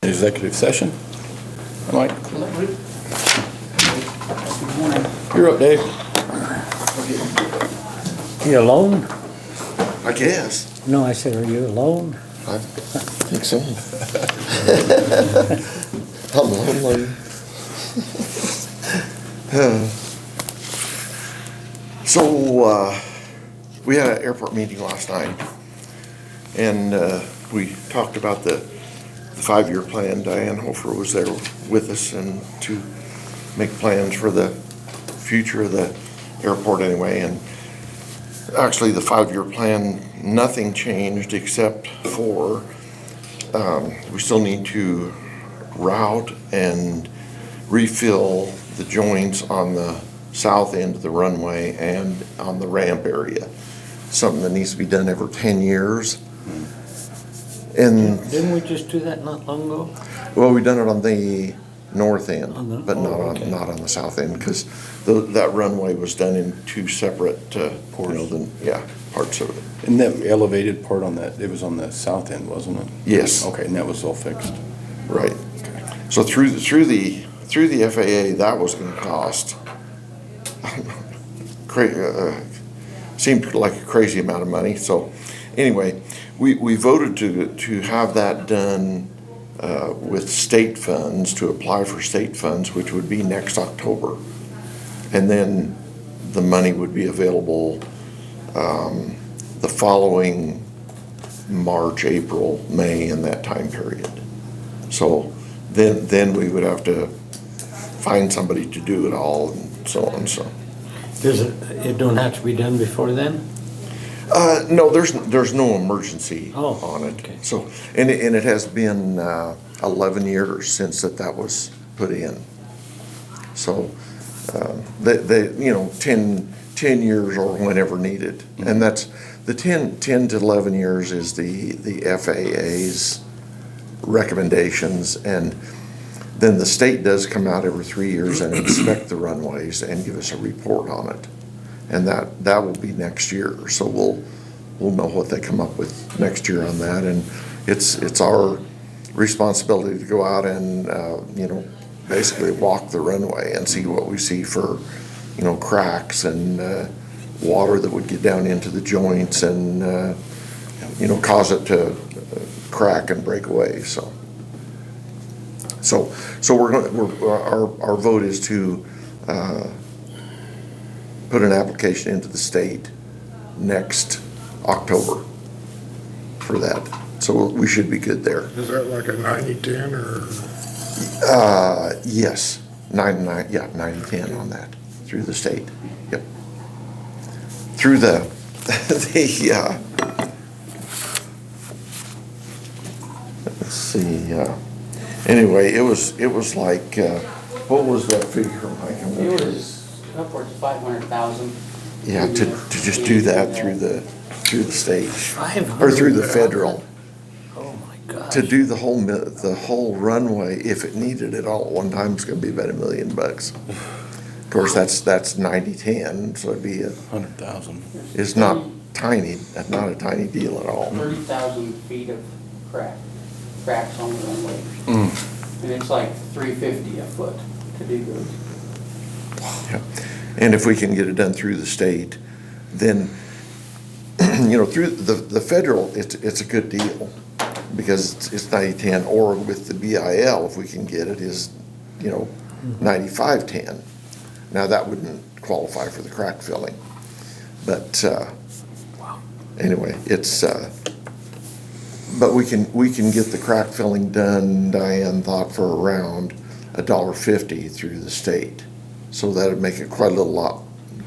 Executive session. Mike, you're up, Dave. You alone? I guess. No, I said, are you alone? I think so. I'm lonely. So, we had an airport meeting last night, and we talked about the 5-year plan. Diane Hofer was there with us, and to make plans for the future of the airport anyway. And actually, the 5-year plan, nothing changed except for we still need to route and refill the joints on the south end of the runway and on the ramp area. Something that needs to be done every 10 years. And Didn't we just do that not long ago? well, we've done it on the north end, but okay. not on the south end, because that runway was done in two separate, parts of it. And that elevated part on that, it was on the south end, wasn't it? Yes. Okay, and that was all fixed. Right. So through the FAA, that was gonna cost, seemed like a crazy amount of money. So anyway, we voted to have that done with state funds, to apply for state funds, which would be next October. And then the money would be available the following March, April, May, in that time period. So then we would have to find somebody to do it all, and so on, so. It don't have to be done before then? No, there's no emergency Oh, on it. okay. So, and it has been 11 years since that was put in. So, they 10 years or whenever needed. And that's, the 10 to 11 years is the FAA's recommendations. And then the state does come out every 3 years and inspect the runways and give us a report on it. And that will be next year. So we'll know what they come up with next year on that. And it's our responsibility to go out and, basically walk the runway and see what we see for, cracks and, water that would get down into the joints and, cause it to crack and break away, so. So our vote is to, put an application into the state next October for that. So we should be good there. Is that like a 90-10 or? Yes, 90-10 on that, through the state, yep. Through let's see, anyway, it was like, what was that figure, Mike? It was upwards of 500,000. Yeah, to just do that through the state, or 500? through the federal. Oh, my God. To do the whole runway, if it needed it all at one time, it's gonna be about $1 million. Of course, that's 90-10, so it'd be 100,000. it's not tiny, that's not a tiny deal at all. 30,000 feet of cracks on the runway. And it's like $350 a foot to do those. Yeah. And if we can get it done through the state, then, through the federal, it's a good deal, because it's 90-10, or with the BIL, if we can get it, is, 95-10. Now, that wouldn't qualify for the crack filling, but, anyway, it's, but we can get the crack filling done, Diane thought, for around $1.50 through the state. So that'd make it quite a lot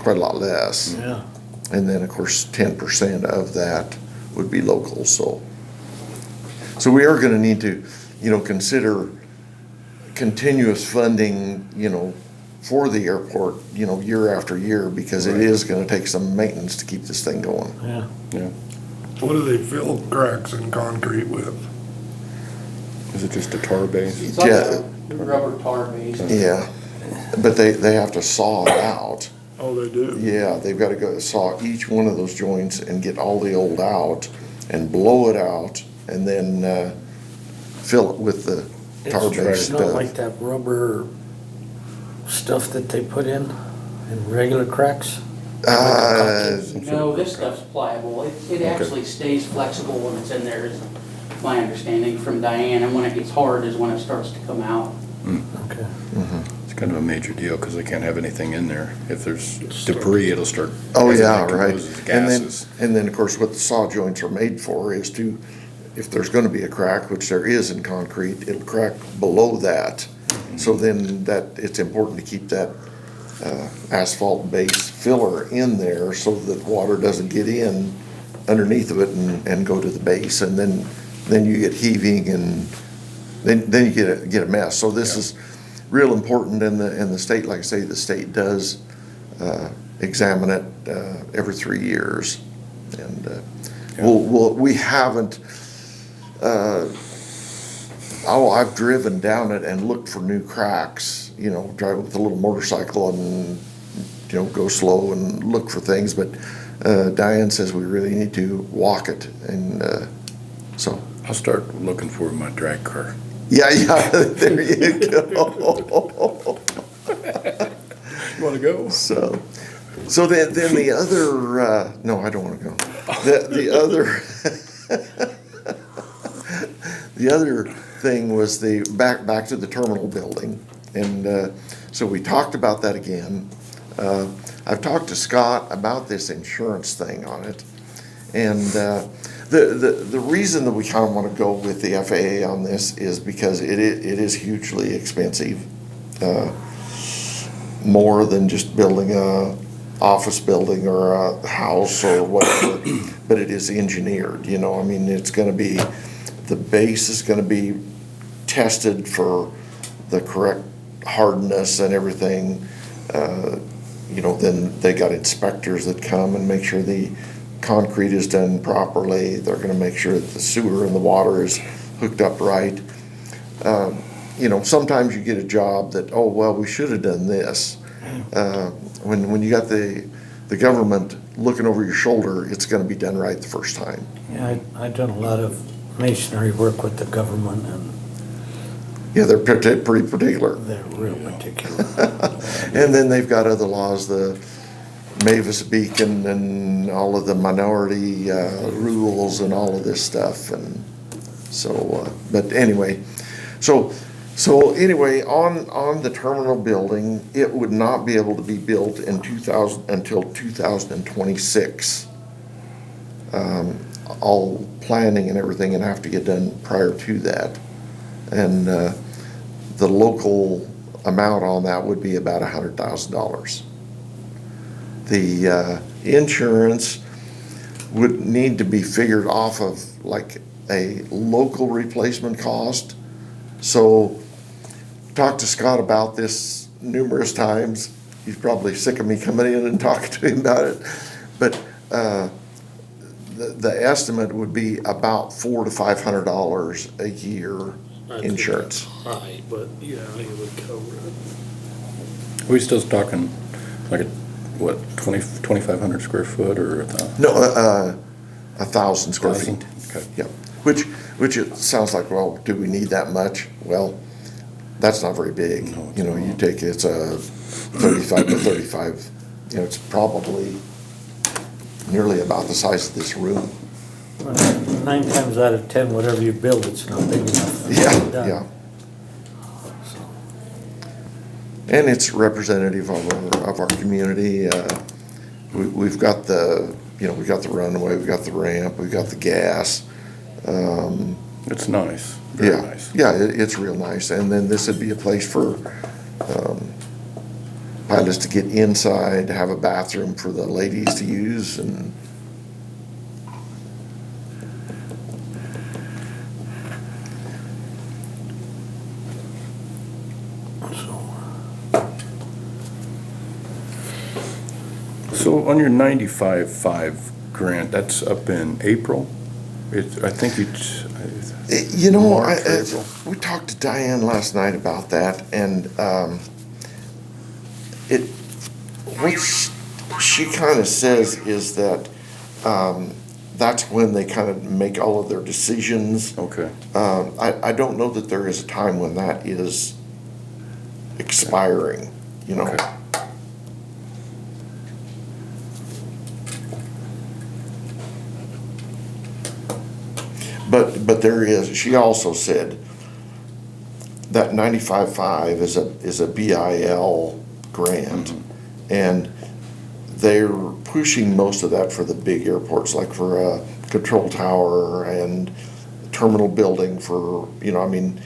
less. Yeah. And then, of course, 10% of that would be local, so we are gonna need to, consider continuous funding, for the airport, year after year, because it is gonna take some maintenance to keep this thing going. Yeah. Yeah. What do they fill cracks in concrete with? Is it just a tar base? It's like Yeah. a rubber tar base. Yeah, but they have to saw it out. Oh, they do? Yeah, they've got to go saw each one of those joints and get all the old out and blow it out, and then fill it with the tar-based. Not like that rubber stuff that they put in regular cracks? No, this stuff's pliable. It actually stays flexible when it's in there, is my understanding from Diane. And when it gets hard is when it starts to come out. Okay. It's kind of a major deal because they can't have anything in there. If there's debris, it'll start. Oh, as it yeah, right. decomposes, And then, Gases. and then, of course, what the saw joints are made for is to, if there's gonna be a crack, which there is in concrete, it'll crack below that. So then it's important to keep that asphalt base filler in there so that water doesn't get in underneath of it and go to the base. And then you get heaving and then you get a mess. So this is real important, and the state, like I say, the state does examine it every 3 years. And we haven't, I've driven down it and looked for new cracks, drive with a little motorcycle and, go slow and look for things. But Diane says we really need to walk it, and so. I'll start looking for my drag car. Yeah, there you go. You want to go? So then the other, no, I don't want to go. The other, the other thing was back to the terminal building. And so we talked about that again. I've talked to Scott about this insurance thing on it. And the reason that we kind of want to go with the FAA on this is because it is hugely expensive. More than just building a office building or a house or whatever, but it is engineered, I mean, it's gonna be, the base is gonna be tested for the correct hardness and everything. Then they got inspectors that come and make sure the concrete is done properly. They're gonna make sure that the sewer and the water is hooked up right. Sometimes you get a job that, oh, well, we should have done this. When you got the government looking over your shoulder, it's gonna be done right the first time. Yeah, I've done a lot of masonry work with the government, and Yeah, they're pretty particular. they're real particular. And then they've got other laws, the Mavis Beacon and all of the minority rules and all of this stuff. And so, but anyway, so anyway, on the terminal building, it would not be able to be built until 2026. All planning and everything and have to get done prior to that. And the local amount on that would be about $100,000. The insurance would need to be figured off of like a local replacement cost. So talked to Scott about this numerous times. He's probably sick of me coming in and talking to him about it. But the estimate would be about $400 to $500 a year insurance. High, but yeah, it would cover it. Are we still talking like 2,500 square foot or 1,000? No, 1,000 square feet. Okay. Yeah, which it sounds like, well, do we need that much? Well, that's not very big. No, it's You take, it's a 35 to 35, it's probably nearly about the size of this room. 9 times out of 10, whatever you build, it's not big enough. Yeah. And it's representative of our community. We've got we got the runway, we got the ramp, we got the gas. It's nice, very Yeah, nice. yeah, it's real nice. And then this would be a place for pilots to get inside, have a bathroom for the ladies to use, and So on your 95.5 grant, that's up in April? I think March, April. we talked to Diane last night about that, and what she kind of says is that that's when they kind of make all of their decisions. Okay, I don't know that there is a time when that is expiring, you know? Okay. But there is, she also said that 95.5 is a BIL grant. And they're pushing most of that for the big airports, like for a control tower and terminal building for, you know, I mean,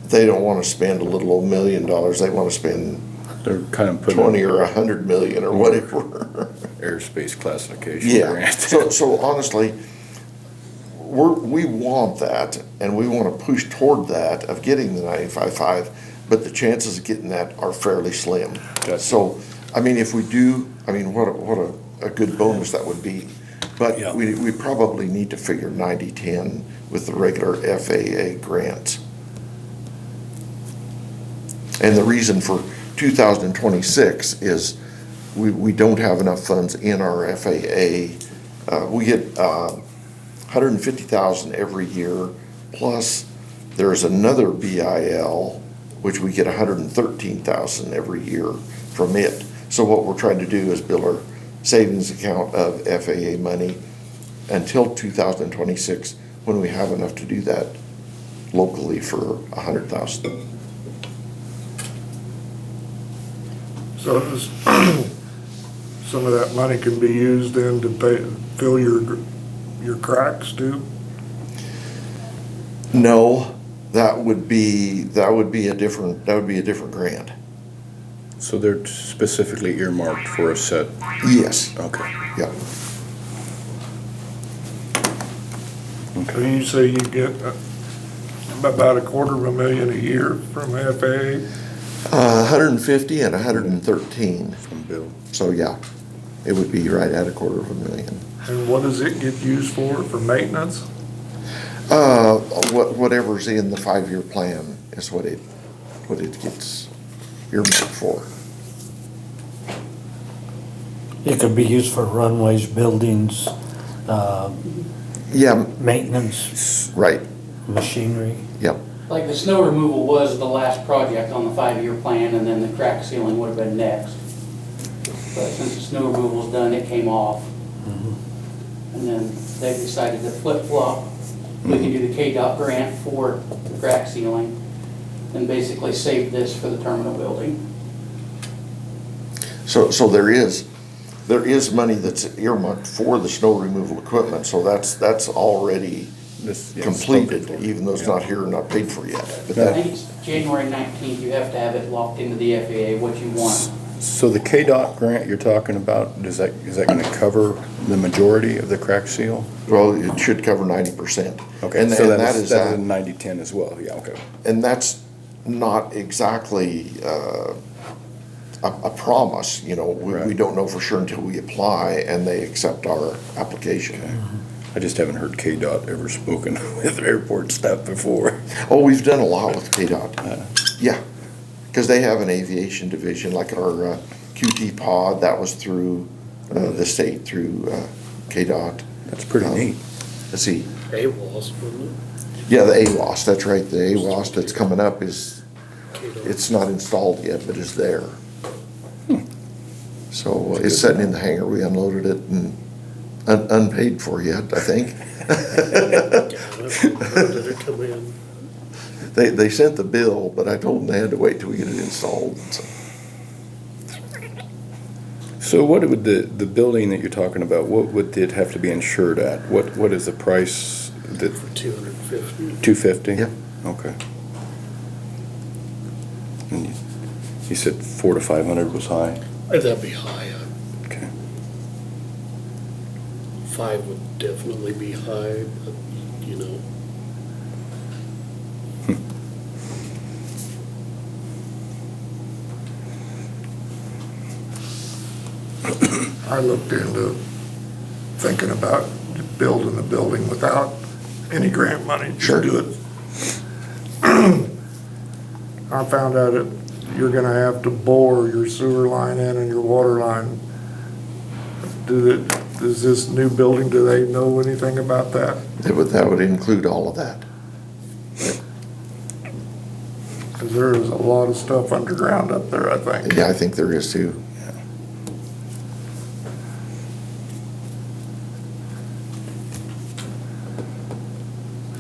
they don't want to spend a little old $1 million. They want to spend they're kind of putting. 20 or 100 million or whatever. Airspace classification Yeah, grant. so honestly, we want that, and we want to push toward that of getting the 95.5, but the chances of getting that are fairly slim. Gotcha. So, I mean, if we do, I mean, what a good bonus that would be. But Yeah. we probably need to figure 90-10 with the regular FAA grants. And the reason for 2026 is we don't have enough funds in our FAA. We get 150,000 every year, plus there's another BIL, which we get 113,000 every year from it. So what we're trying to do is build our savings account of FAA money until 2026, when we have enough to do that locally for 100,000. So does, some of that money can be used then to fill your cracks too? No, that would be a different grant. So they're specifically earmarked for a set, Yes, okay. yeah. So you say you get about $250,000 a year from FAA? 150 and 113, From Bill. so yeah, it would be right at $250,000. And what does it get used for maintenance? Whatever's in the 5-year plan is what it gets earmarked for. It could be used for runways, buildings, Yeah, maintenance, right, machinery. yep. Like the snow removal was the last project on the 5-year plan, and then the crack sealing would have been next. But since the snow removal's done, it came off. And then they decided to flip-flop. We can do the KDOT grant for the crack sealing, and basically save this for the terminal building. So there is money that's earmarked for the snow removal equipment, so that's already This, yeah, completed, spoken for. even though it's not here and not paid for yet. But I that, think it's January 19th, you have to have it locked into the FAA, what you want. So the KDOT grant you're talking about, is that gonna cover the majority of the crack seal? well, it should cover 90%. Okay, And so and that that is is, 90-10 as well, yeah, okay. and that's not exactly a promise, you know, we Right. don't know for sure until we apply and they accept our application. I just haven't heard KDOT ever spoken with airport stuff before. Oh, we've done a lot with KDOT. Yeah, because they have an aviation division, like our QT pod, that was through the state, through KDOT. That's pretty neat. Let's see, AWAS, wasn't yeah, the AWAS, that's right, the AWAS that's coming up is, it? it's not installed yet, but it's there. So it's sitting in the hangar, we unloaded it and unpaid for yet, I think. Did it come in? They sent the bill, but I told them they had to wait till we get it installed, so. So what would the building that you're talking about, what would it have to be insured at? What is the price that, 250. 250? Yeah. Okay. And you said 400 to 500 was high? That'd be high. Okay. 5 would definitely be high, but, you know. I looked into thinking about building the building without any grant money, just Sure. do it. I found out that you're gonna have to bore your sewer line in and your water line. Do it Is this new building, do they know anything about that? That would include all of that. Because there is a lot of stuff underground up there, I think. Yeah, I think there is too.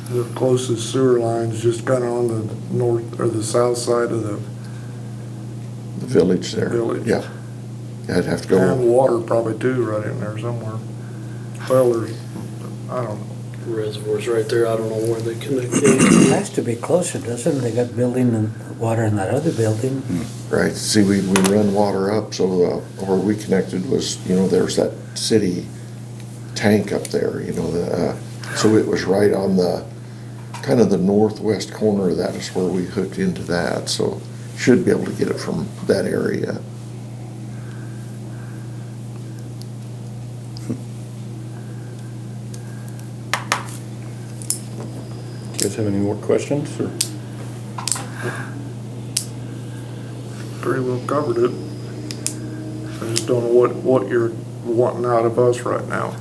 The closest sewer line's just kind of on the north or the south side of the, The village there. Village. Yeah. Yeah, I'd have to and go, water probably too, right in there somewhere. Well, there's, I don't know. Reservoir's right there, I don't know where they connect in. It has to be closer, doesn't it? They got building and water in that other building. right, see, we run water up, so where we connected was, there's that city tank up there, so it was right on the, kind of the northwest corner of that is where we hooked into that, so should be able to get it from that area. You guys have any more questions, or? Pretty well covered it. I just don't know what you're wanting out of us right now.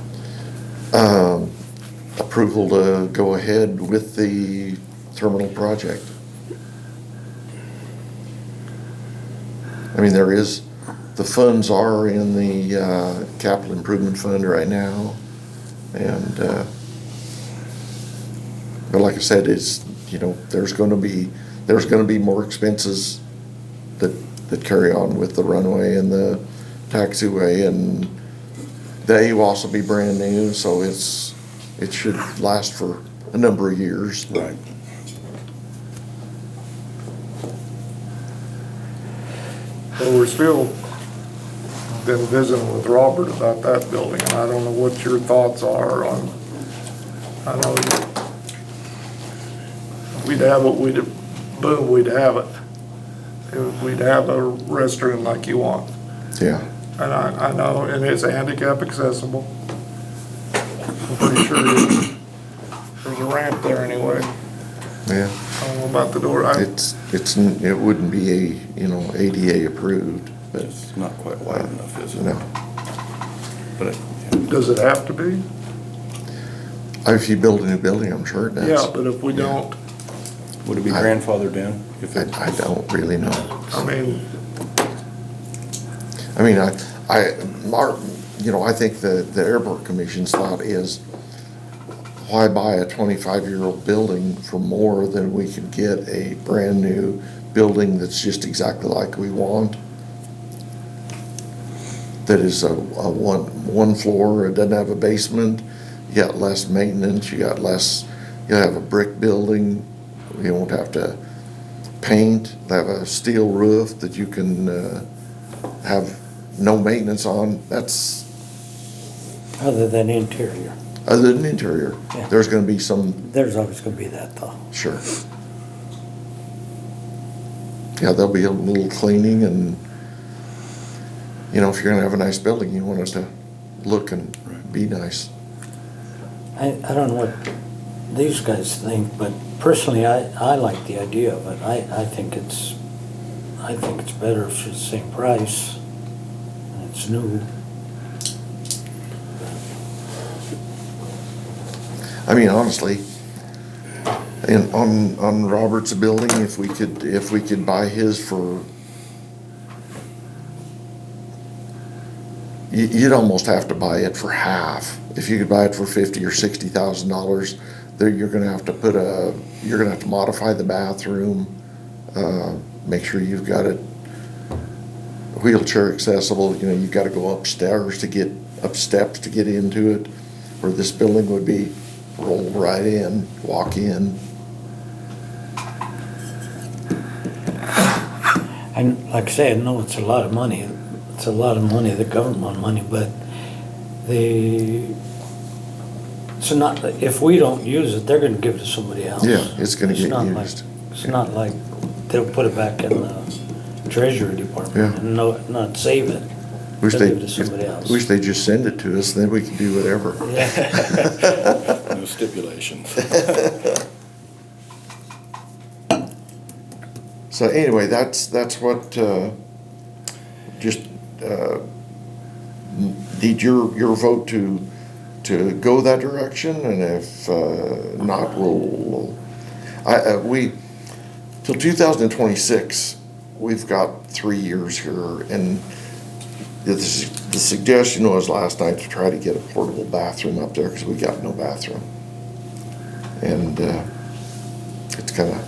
Approval to go ahead with the terminal project. I mean, the funds are in the capital improvement fund right now, and, but like I said, it's, there's gonna be more expenses that carry on with the runway and the taxiway, and they will also be brand new, so it should last for a number of years. Right. But we're still been visiting with Robert about that building, and I don't know what your thoughts are on, I know we'd have it, we'd have it. We'd have a restroom like you want. Yeah, And I know, and it's handicap accessible. I'm pretty sure it is. There's a ramp there anyway. yeah. I don't know about the door. It wouldn't be ADA approved, but It's not quite wide enough, is it? no. But Does it have to be? If you build a new building, I'm sure it does. Yeah, but if we don't, would it be grandfathered in? If it- I don't really know. I mean, I think the Airport Commission's thought is, why buy a 25-year-old building for more than we could get a brand-new building that's just exactly like we want? That is a one floor, it doesn't have a basement, you got less maintenance, you have a brick building, you won't have to paint, have a steel roof that you can have no maintenance on. That's Other than interior. other than interior. Yeah. There's gonna be some, There's always gonna be that though. sure. Yeah, there'll be a little cleaning, and, if you're gonna have a nice building, you want it to look and be nice. I don't know what these guys think, but personally, I like the idea of it. I think it's better if it's the same price and it's new. I mean, honestly, and on Robert's building, if we could buy his for, you'd almost have to buy it for half. If you could buy it for $50,000 or $60,000, there you're gonna have to modify the bathroom, make sure you've got it wheelchair accessible. You've got to go up steps to get into it. Where this building would be roll right in, walk in. And like I say, I know it's a lot of money. It's a lot of money, the government money, but so not, if we don't use it, they're gonna give it to somebody else. Yeah, it's gonna get not like- used. It's not like they'll put it back in the Treasury Department Yeah. and not save it. Wish They'll they, give it to somebody else. wish they just send it to us, then we can do whatever. Yeah. No stipulations. So anyway, that's what, just, need your vote to go that direction, and if not, till 2026, we've got 3 years here, and the suggestion was last night to try to get a portable bathroom up there, because we got no bathroom. And it's kind of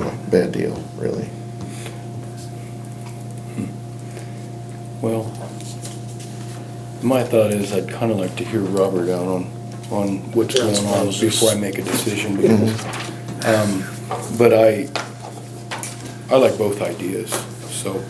a bad deal, really. Well, my thought is I'd kind of like to hear Robert out on what's That's going on fine. before I make a decision. Because, but I like both ideas, so,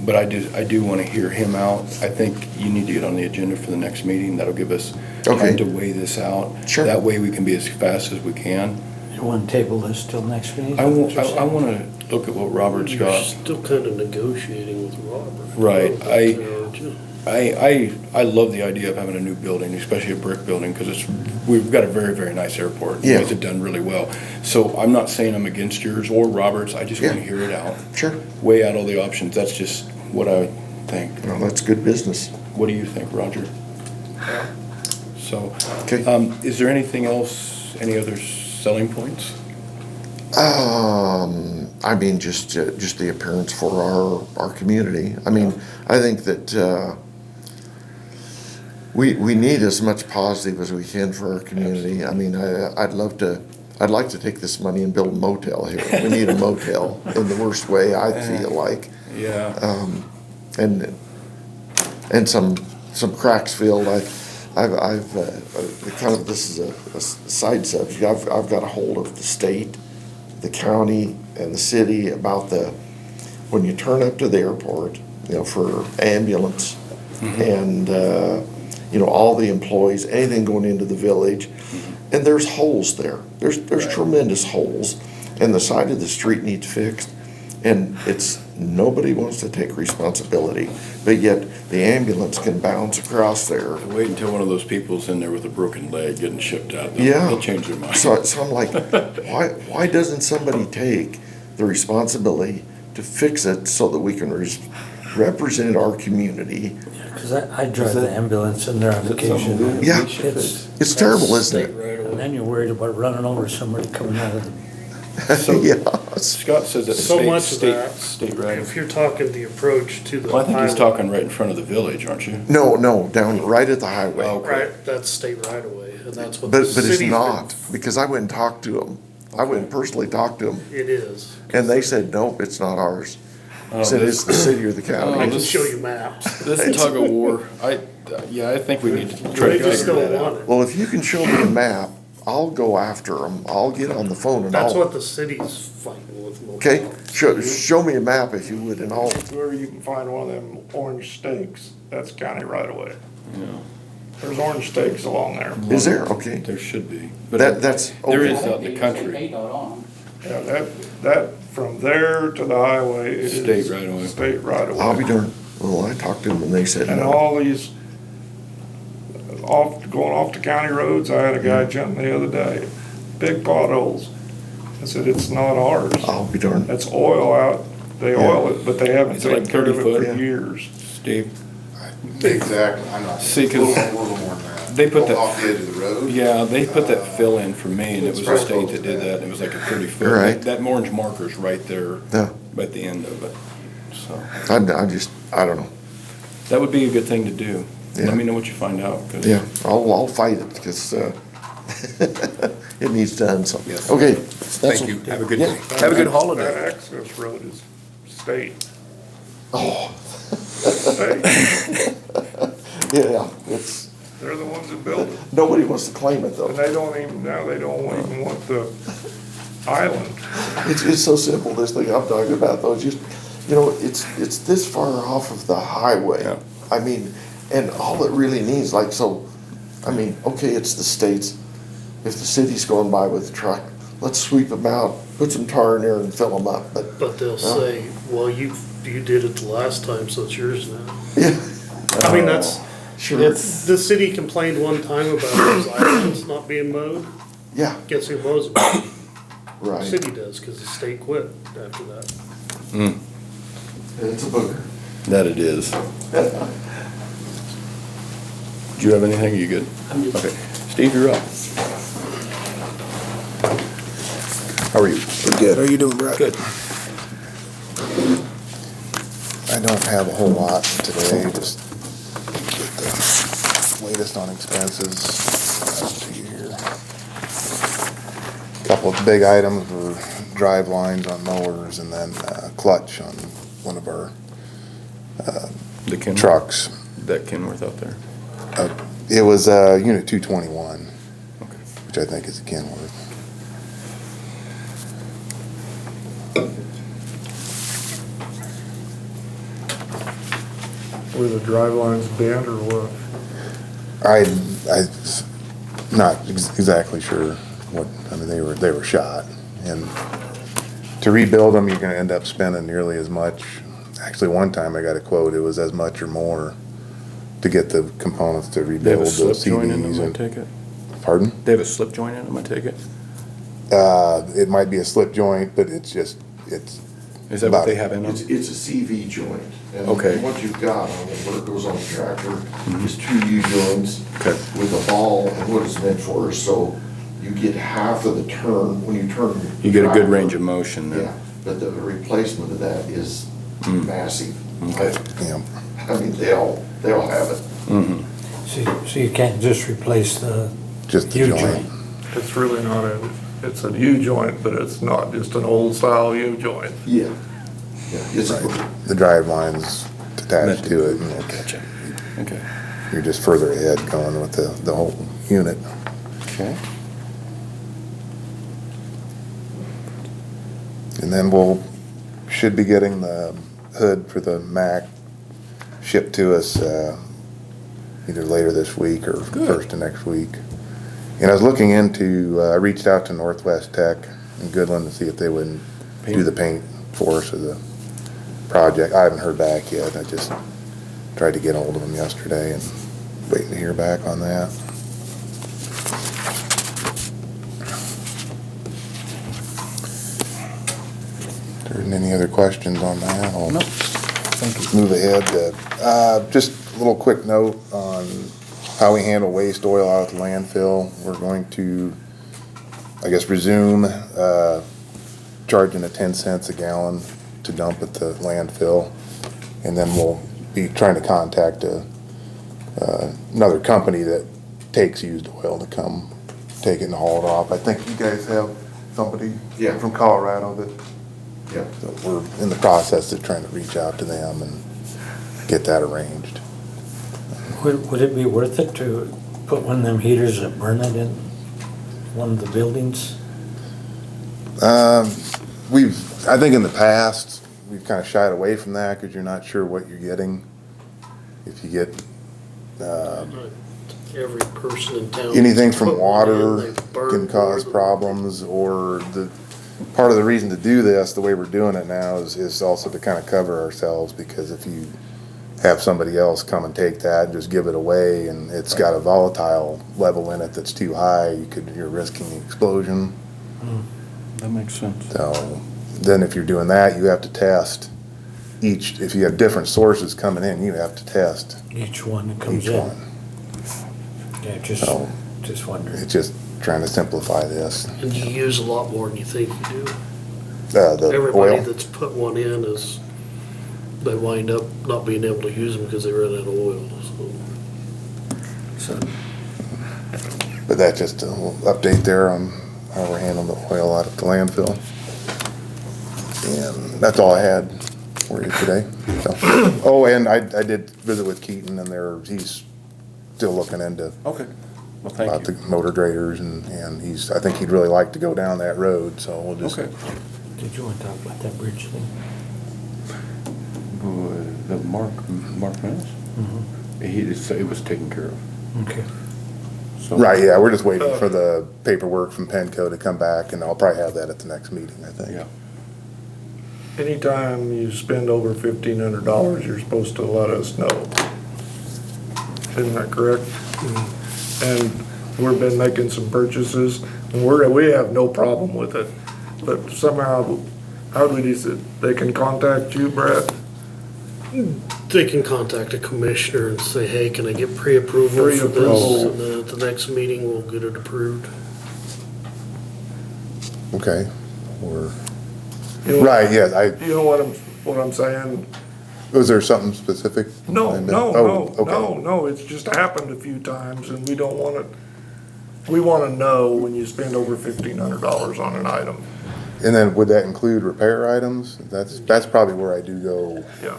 but I do want to hear him out. I think you need to get on the agenda for the next meeting. That'll give us Okay. time to weigh this out. Sure. That way we can be as fast as we can. You want to table this till next meeting? I want to look at what Robert's You're got. still kind of negotiating with Robert. Right, Aren't you? I love the idea of having a new building, especially a brick building, because we've got a very, very nice airport. You Yeah. guys have done really well. So I'm not saying I'm against yours or Robert's, I just want to Yeah. hear it out. Sure. Weigh out all the options, that's just what I think. Well, that's good business. What do you think, Roger? So, Okay. is there anything else, any other selling points? I mean, just the appearance for our community. I mean, I think that we need as much positive as we can for our community. I mean, I'd like to take this money and build a motel here. We need a motel in the worst way, I feel like. Yeah, And some cracks filled. I've kind of, this is a side subject. I've got a hold of the state, the county, and the city about when you turn up to the airport, for ambulance and, all the employees, anything going into the village. And there's holes there. There's tremendous holes, and the side of the street needs fixed. And nobody wants to take responsibility, but yet the ambulance can bounce across there. wait until one of those people's in there with a broken leg getting shipped out. Yeah. They'll change their mind. So I'm like, why doesn't somebody take the responsibility to fix it so that we can represent our community? Because I drive the ambulance in there on occasion. Yeah. It's terrible, isn't State it? right And away. then you're worried about running over somebody coming out of the, So, Yeah. Scott says that So much of that, state right. if you're talking the approach to the Well, I think he's highway, talking right in front of the village, aren't you? No, down right at the highway. Oh. right, that's state right away, and that's what the But it's city's been- not, because I went and talked to them. I went and personally talked to them, It is. and they said, nope, it's not ours. Oh, Said this- it's the city or the I county. can show you maps. This tug of war, I think we need to try They to just figure don't that want out. it. Well, if you can show me a map, I'll go after them. I'll get on the phone and That's what I'll, the city's fighting with. okay? Show me a map if you would, and I'll, Where you can find one of them orange stakes, that's county right away. Yeah. There's orange stakes along there. is there? Okay. There should be. But That's, There okay. is out in the country. KDOT on them. Yeah, that, from there to the highway is. State right away. State right away. I'll be darned. Well, I talked to them and they said And no. all these, going off the county roads, I had a guy jump the other day, big potholes. I said, it's not ours. I'll be darned. That's oil out, they oil it, but they haven't Is it like taken care of 30 foot? it for years. Steve, Exactly, I'm not, See, a 'cause little more than that. they put that- Off the edge of the road. yeah, they put that fill in for me, and it was the It's state right that did that, and it was like a 30-foot. Right. That orange marker's right there Yeah. at the end of it, so. I don't know. That would be a good thing to do. Yeah. Let me know what you find out. 'Cause- Yeah, I'll fight it because, it needs done, so. Yes. Okay. Thank you. Have a good Yeah. day. Have a good That holiday. access road is state. Oh, State. yeah, it's, They're the ones that built it. nobody wants to claim it And though. they don't even want the island. It's so simple, this thing I'm talking about though, it's just, it's this far off of the highway. Yeah. I mean, and all it really needs, like, so, I mean, okay, it's the states. If the city's going by with a truck, let's sweep them out, put some tar in there and fill them up, but, But they'll say, well, you did it the last time, so it's yours now. yeah, I mean, that's, sure, the city complained one time about those islands not being mowed. yeah, Guess who mows them? The right. city does, cause the state quit after that. It's a booger. That it is. Do you have anything? Are you good? I'm just- Okay. Steve, you're up. How are you? Good, how you doing, Brett? Good. I don't have a whole lot today, just get the latest on expenses. To you here. Couple of big items were drive lines on mowers and then clutch on one of our The Kenworth? trucks. That Kenworth out there? It was Unit 221, Okay. which I think is a Kenworth. Were the drive lines bent or what? I'm not exactly sure what, I mean, they were shot. And to rebuild them, you're gonna end up spending nearly as much. Actually, one time I got a quote, it was as much or more to get the components to They have rebuild a the slip joint in CDs them, I and. take it? Pardon? They have a slip joint in them, I take it? It might be a slip joint, but it's just, it's. Is that what they have in them? It's a CV joint. And Okay. what you've got on it, where it goes on the tractor, is two U-joints Okay. with a ball, and what it's meant for is so you get half of the turn, when you turn. You get a good tractor. range of motion then? Yeah, but the replacement of that is massive. Okay. Yeah. I mean, they all have it. So you can't just replace the Just the U-joint? joint. It's really not it's a U-joint, but it's not just an old style U-joint. Yeah. Yeah, it's, The drive line's attached to it, and Gotcha. Okay. you're just further ahead going with the whole unit. Okay. And then should be getting the hood for the Mac shipped to us, either later this week or first of next week. And I was looking into, I reached out to Northwest Tech in Goodland to see if they wouldn't do the paint for us of the project. I haven't heard back yet. I just tried to get hold of them yesterday and waiting to hear back on that. If there aren't any other questions on that, I'll move ahead. Just a little quick note on how we handle waste oil out at the landfill. We're going to, I guess, resume charging at 10 cents a gallon to dump at the landfill. And then we'll be trying to contact another company that takes used oil to come take it and haul it off. I think you guys have somebody Yeah. from Colorado that yeah. so we're in the process of trying to reach out to them and get that arranged. Would it be worth it to put one of them heaters that burn it in one of the buildings? I think in the past, we've kind of shied away from that because you're not sure what you're getting. If you get Every person in town. anything from put one in, water they burn can cause more. problems, or part of the reason to do this, the way we're doing it now, is also to kind of cover ourselves, because if you have somebody else come and take that and just give it away and it's got a volatile level in it that's too high, you're risking the explosion. That makes sense. So then if you're doing that, you have to test if you have different sources coming in, you have to test Each one that comes each in? one. Yeah, So just wondering. it's just trying to simplify this. And you use a lot more than you think you do. The Everybody oil, that's put one in they wind up not being able to use them because they run out of oil, so. So, but that's just a little update there on how we're handling the oil out at the landfill. And that's all I had for you today. So, oh, and I did visit with Keaton, and he's still looking into Okay. Well, about thank the you. motor graders, and I think he'd really like to go down that road, so we'll just. Okay. did you want to talk about that bridge thing? The Mark Mills? It was taken care of. Okay. So- Right, yeah, we're just waiting for the paperwork from Penco to come back, and I'll probably have that at the next meeting, I think. Yeah. Anytime you spend over $1,500, you're supposed to let us know. Isn't that correct? And we've been making some purchases, and we have no problem with it. But somehow, how do we decide? They can contact you, Brett? they can contact a commissioner and say, hey, can I get pre-approval for this? Pre-approval. And then at the next meeting, we'll get it approved. Okay, or, You know- right, yes, You know what I'm saying? was there something specific? No, I missed? no, Oh, no, okay. no, it's just happened a few times and we don't want it, we wanna know when you spend over $1,500 on an item. And then would that include repair items? That's probably where I do go, Yeah.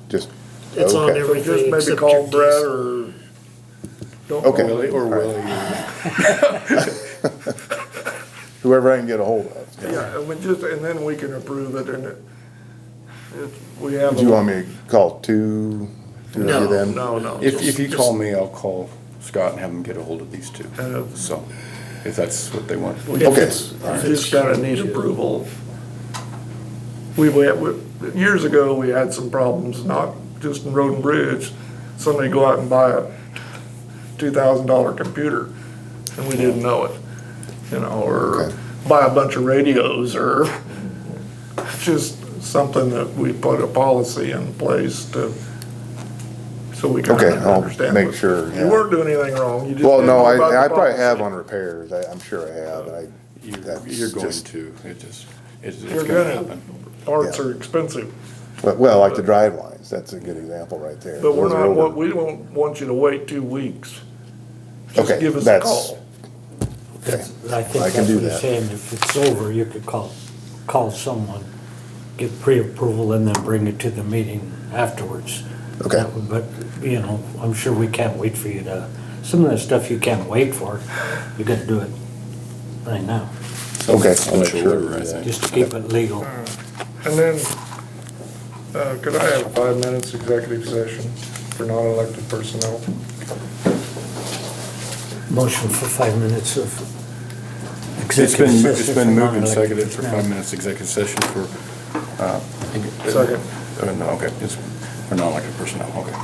just, It's on okay. So everything just maybe except call your Brett diesel. or. don't Okay. call- Willie or Willie. Whoever I can get a hold of. Yeah, and then we can approve it and we have. Do you want me to call two? No, then? No. If you call me, I'll call Scott and have him get a hold of these two. Uh, So, if that's what they want. We Okay. just gotta need approval. Years ago, we had some problems, not just in Road and Bridge. Somebody go out and buy a $2,000 computer, and we didn't know it, or Okay. buy a bunch of radios, or just something that we put a policy in place so we can Okay, I'll understand. make sure, You yeah. weren't doing anything wrong, you just. Well, didn't no, know about the I probably policy. have on repairs, I'm sure I have, and that's You're going just- to, it's You're gonna gonna, happen. parts Yeah. are expensive. Well, like the drive lines, that's a good example right there. But we're Those are not, older. we don't want you to wait 2 weeks. Just Okay, give us a that's- call. Okay. I think I that's can what do he's that. saying, if it's over, you could call someone, get pre-approval and then bring it to the meeting afterwards. Okay. That would- But, I'm sure we can't wait for you to, some of the stuff you can't wait for, you gotta do it right now, Okay, I'll make Special sure. order, I think. just to keep it legal. And then, could I have 5 minutes executive session for non-elected personnel? Motion for 5 minutes of It's executive session. it's been for moved and non-elected seconded for personnel. 5 minutes executive session for, Second. no, okay, it's for non-elected personnel, okay.